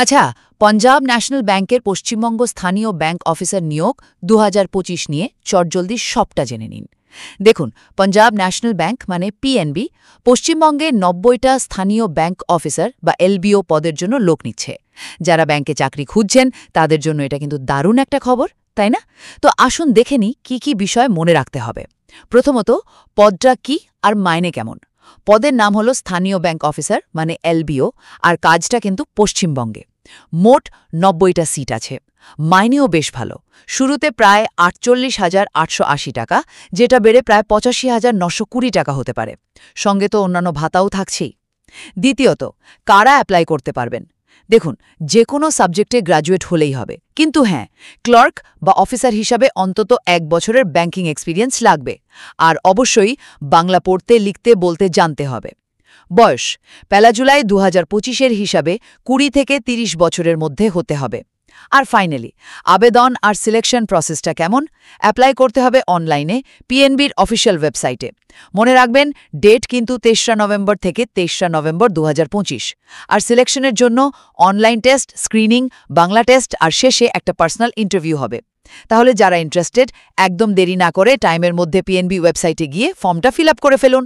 আচ্ছা, পঞ্জাব ন্যাশনাল ব্যাংকের পশ্চিমবঙ্গ স্থানীয় ব্যাংক অফিসার নিয়োগ ২০২৫ নিয়ে চটজলদি সবটা জেনে নিন। দেখুন, পঞ্জাব ন্যাশনাল ব্যাংক মানে পিএনবি পশ্চিমবঙ্গে ৯০টা স্থানীয় ব্যাংক অফিসার বা এলবিও পদের জন্য লোক নিচ্ছে। যারা ব্যাংকে চাকরি খুঁজছেন তাদের জন্য এটা কিন্তু দারুণ একটা খবর, তাই না? তো আসুন দেখে নিই কি বিষয় মনে রাখতে হবে। প্রথমত, পদটা কি আর মাইনে কেমন। পদের নাম হলো স্থানীয় ব্যাংক অফিসার মানে এলবিও, আর কাজটা কিন্তু পশ্চিমবঙ্গে। মোট ৯০টা সিট আছে। মাইনেও বেশ ভালো। শুরুতে প্রায় ৪৮,৮৮০ টাকা, যেটা বেড়ে প্রায় ৮৫,৯২০ টাকা হতে পারে। সঙ্গে তো অন্যান্য ভাতাও থাকছেই। দ্বিতীয়ত, কারা অ্যাপ্লাই করতে পারবেন? দেখুন, যে কোনো সাবজেক্টে গ্র্যাজুয়েট হলেই হবে, কিন্তু হ্যাঁ, ক্লার্ক বা অফিসার হিসাবে অন্তত ১ বছরের ব্যাংকিং এক্সপিরিয়েন্স লাগবে। আর অবশ্যই বাংলা পড়তে লিখতে বলতে জানতে হবে। বয়স ১ জুলাই ২০২৫-এর হিসাবে ২০ থেকে ৩০ বছরের মধ্যে হতে হবে। আর ফাইনালি, আবেদন আর সিলেকশন প্রসেসটা কেমন? অ্যাপ্লাই করতে হবে অনলাইনে পিএনবির অফিসিয়াল ওয়েবসাইটে। মনে রাখবেন, ডেট কিন্তু ৩রা নভেম্বর থেকে ২৩রা নভেম্বর ২০২৫। আর সিলেকশনের জন্য online test, screening, Bangla test আর শেষে একটা পার্সোনাল ইন্টারভিউ হবে। তাহলে যারা ইন্টারেস্টেড, একদম দেরি না করে টাইমের মধ্যে পিএনবি ওয়েবসাইটে গিয়ে ফর্মটা ফিল আপ করে ফেলুন।